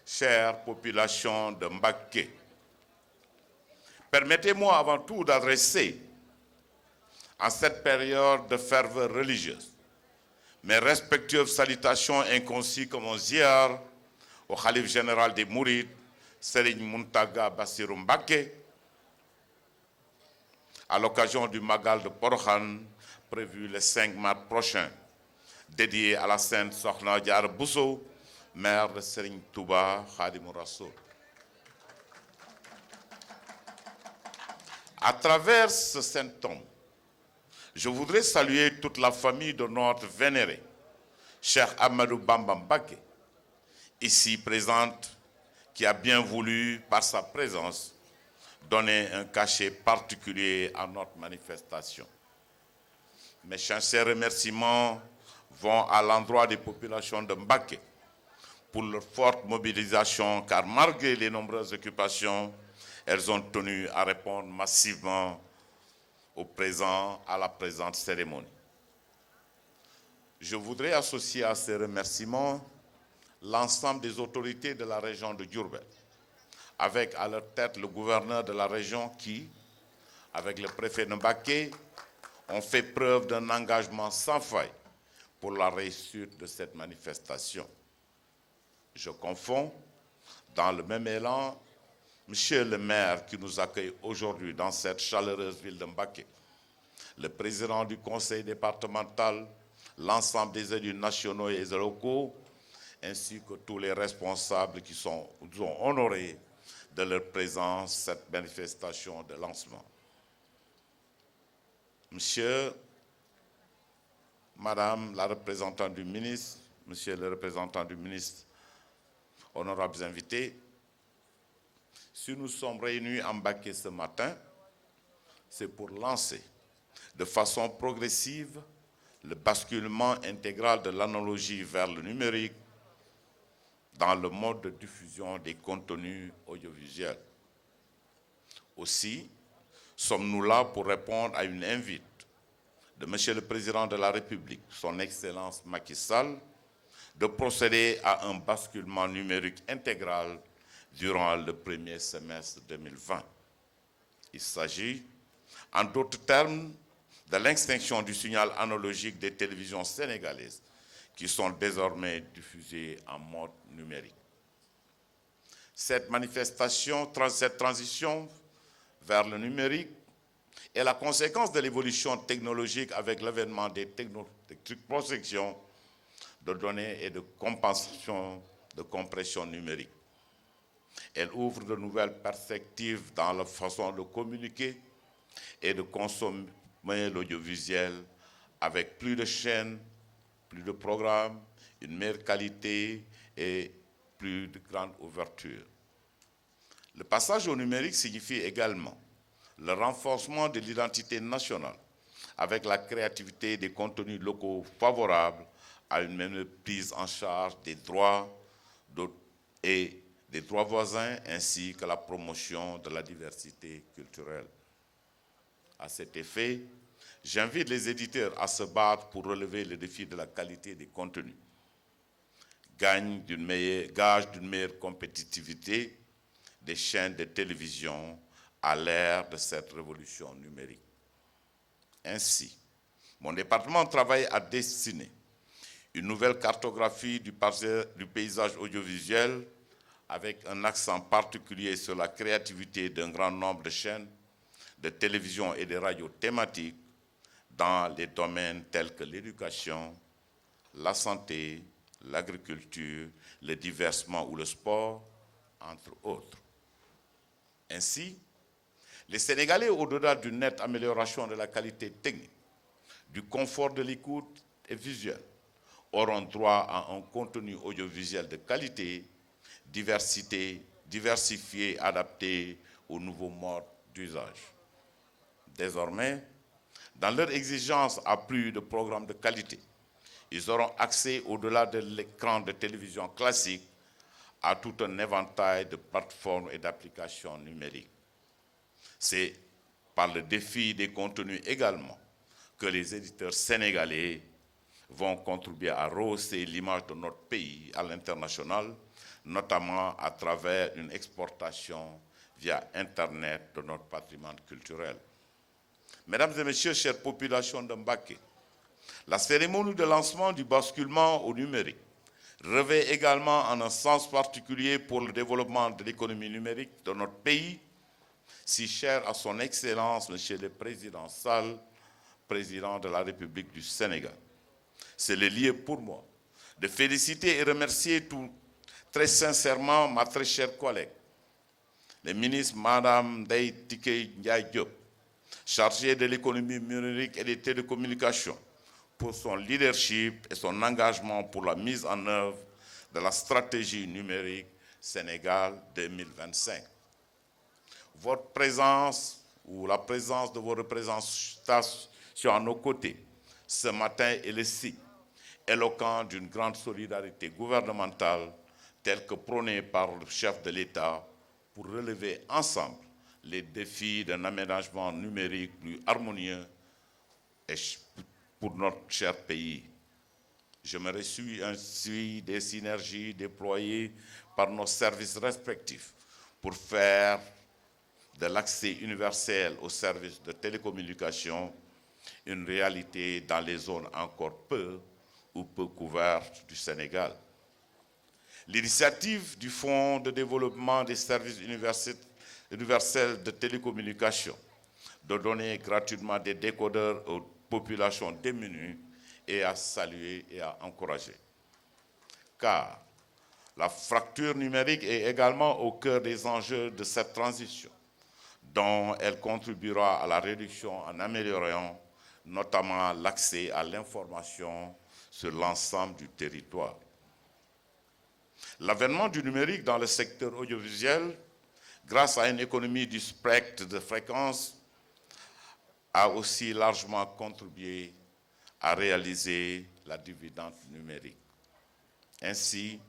chère population de Mbacké, permettez-moi avant tout d'adresser, en cette période de ferveur religieuse, mes respectueuses salutations ainsi que mon ziar au Khalife général des Mourides, Serigne Mountaga Bassirou Mbacké, à l'occasion du Magal de Porokhane, prévu le 5 mars prochain, dédié à la Sainte Sokhna Diarra Bousso, mère de Serigne Touba Khadimou Rassoul. À travers ce saint homme, je voudrais saluer toute la famille de notre vénéré, Cheikh Ahmadou Bamba Mbacké, ici présente, qui a bien voulu, par sa présence, donner un cachet particulier à notre manifestation. Mes sincères remerciements vont à l'endroit des populations de Mbacké pour leur forte mobilisation, car malgré les nombreuses occupations, elles ont tenu à répondre massivement à la présente cérémonie. Je voudrais associer à ces remerciements l'ensemble des autorités de la région de Diourbel, avec à leur tête le gouverneur de la région qui, avec le préfet de Mbacké, ont fait preuve d'un engagement sans faille pour la réussite de cette manifestation. Je confonds, dans le même élan, Monsieur le maire qui nous accueille aujourd'hui dans cette chaleureuse ville de Mbacké, le président du conseil départemental, l'ensemble des élus nationaux et locaux, ainsi que tous les responsables qui nous ont honorés de leur présence à cette manifestation de lancement. Monsieur, Madame la représentante du ministre, Monsieur le représentant du ministre, honorables invités, si nous sommes réunis à Mbacké ce matin, c'est pour lancer de façon progressive le basculement intégral de l'analogie vers le numérique dans le mode de diffusion des contenus audiovisuels. Aussi, sommes-nous là pour répondre à une invite de Monsieur le Président de la République, son Excellence Macky Sall, de procéder à un basculement numérique intégral durant le premier semestre 2020. Il s'agit, en d'autres termes, de l'extinction du signal analogique des télévisions sénégalaises qui sont désormais diffusées en mode numérique. Cette transition vers le numérique est la conséquence de l'évolution technologique avec l'avènement des technologies de protection de données et de compensation de compression numérique. Elle ouvre de nouvelles perspectives dans la façon de communiquer et de consommer l'audiovisuel avec plus de chaînes, plus de programmes, une meilleure qualité et plus de grande ouverture. Le passage au numérique signifie également le renforcement de l'identité nationale avec la créativité des contenus locaux favorables à une meilleure prise en charge des droits et des droits voisins ainsi que la promotion de la diversité culturelle. À cet effet, j'invite les éditeurs à se battre pour relever le défi de la qualité des contenus, gage d'une meilleure compétitivité des chaînes de télévision à l'ère de cette révolution numérique. Ainsi, mon département travaille à dessiner une nouvelle cartographie du paysage audiovisuel avec un accent particulier sur la créativité d'un grand nombre de chaînes de télévision et de radios thématiques dans les domaines tels que l'éducation, la santé, l'agriculture, le divertissement ou le sport, entre autres. Ainsi, les Sénégalais, au-delà d'une nette amélioration de la qualité technique, du confort de l'écoute et visuelle, auront droit à un contenu audiovisuel de qualité, diversifié, adapté aux nouveaux modes d'usage. Désormais, dans leur exigence à plus de programmes de qualité, ils auront accès, au-delà de l'écran de télévision classique, à tout un éventail de plateformes et d'applications numériques. C'est par le défi des contenus également que les éditeurs sénégalais vont contribuer à rehausser l'image de notre pays à l'international notamment à travers une exportation via Internet de notre patrimoine culturel. Mesdames et messieurs, chères populations de Mbacké, la cérémonie de lancement du basculement au numérique revêt également en un sens particulier pour le développement de l'économie numérique de notre pays, si cher à son Excellence, Monsieur le Président Sall, Président de la République du Sénégal. C'est le lieu pour moi de féliciter et remercier très sincèrement ma très chère collègue, le ministre Madame Ndeye Tické Ndiaye Diop, chargée de l'économie numérique et des télécommunications, pour son leadership et son engagement pour la mise en œuvre de la stratégie numérique Sénégal 2025. Votre présence ou la présence de vos représentations à nos côtés ce matin est le signe éloquent d'une grande solidarité gouvernementale telle que prônée par le chef de l'État pour relever ensemble les défis d'un aménagement numérique plus harmonieux et pour notre cher pays. Je me réjouis ainsi des synergies déployées par nos services respectifs pour faire de l'accès universel aux services de télécommunication une réalité dans les zones encore peu ou peu couvertes du Sénégal. L'initiative du Fonds de développement des services universels de télécommunication de donner gratuitement des décodeurs aux populations démunies est à saluer et à encourager. Car la fracture numérique est également au cœur des enjeux de cette transition, dont elle contribuera à la réduction en améliorant notamment l'accès à l'information sur l'ensemble du territoire. L'avènement du numérique dans le secteur audiovisuel, grâce à une économie du spectre de fréquences, a aussi largement contribué à réaliser la dividende numérique. Ainsi,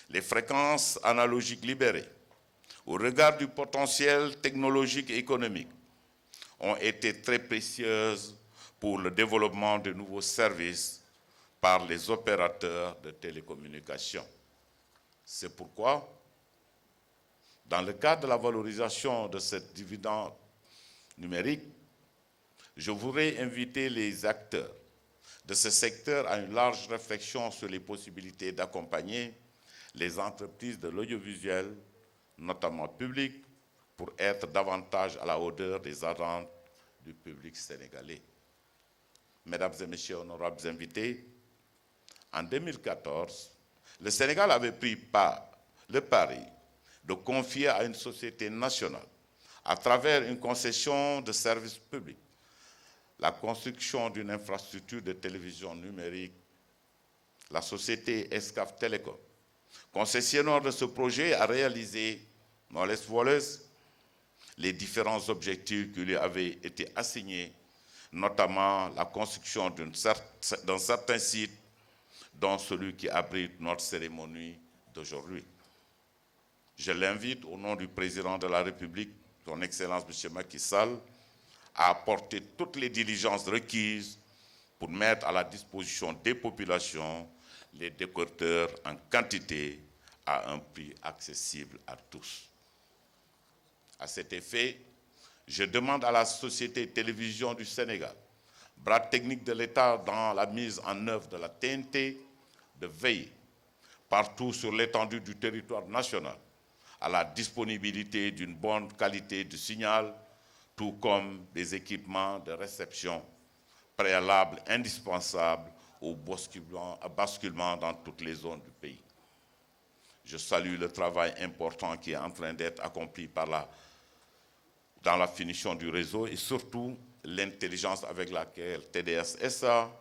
les fréquences analogiques libérées, au regard du potentiel technologique et économique, ont été très précieuses pour le développement de nouveaux services par les opérateurs de télécommunications. C'est pourquoi, dans le cadre de la valorisation de cette dividende numérique, je voudrais inviter les acteurs de ce secteur à une large réflexion sur les possibilités d'accompagner les entreprises de l'audiovisuel, notamment publiques, pour être davantage à la hauteur des attentes du public sénégalais. Mesdames et messieurs, honorables invités, en 2014, le Sénégal avait pris le pari de confier à une société nationale, à travers une concession de services publics, la construction d'une infrastructure de télévision numérique. La société Excaf Télécom, concessionnaire de ce projet, a réalisé, non less voleuse, les différents objectifs qui lui avaient été assignés, notamment la construction d'un certain site, dont celui qui abrite notre cérémonie d'aujourd'hui. Je l'invite, au nom du président de la République, son Excellence M. Macky Sall, à apporter toutes les diligences requises pour mettre à la disposition des populations les décodeurs en quantité à un prix accessible à tous. À cet effet, je demande à la Société Télévision du Sénégal, bras technique de l'État dans la mise en œuvre de la TNT, de veiller partout sur l'étendue du territoire national à la disponibilité d'une bonne qualité de signal, tout comme des équipements de réception préalables indispensables au basculement dans toutes les zones du pays. Je salue le travail important qui est en train d'être accompli dans la finition du réseau et surtout l'intelligence avec laquelle TDS SA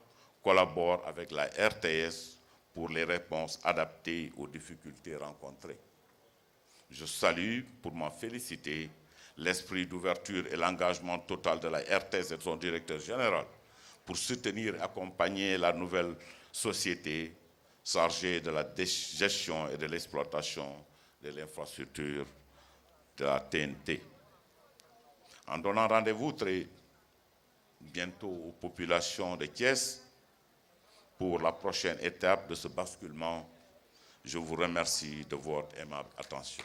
collabore avec la RTS pour les réponses adaptées aux difficultés rencontrées. Je salue, pour m'en féliciter, l'esprit d'ouverture et l'engagement total de la RTS et de son directeur général pour soutenir et accompagner la nouvelle société chargée de la gestion et de l'exploitation de l'infrastructure de la TNT. En donnant rendez-vous très bientôt aux populations de Thiès pour la prochaine étape de ce basculement, Je vous remercie de votre aimable attention.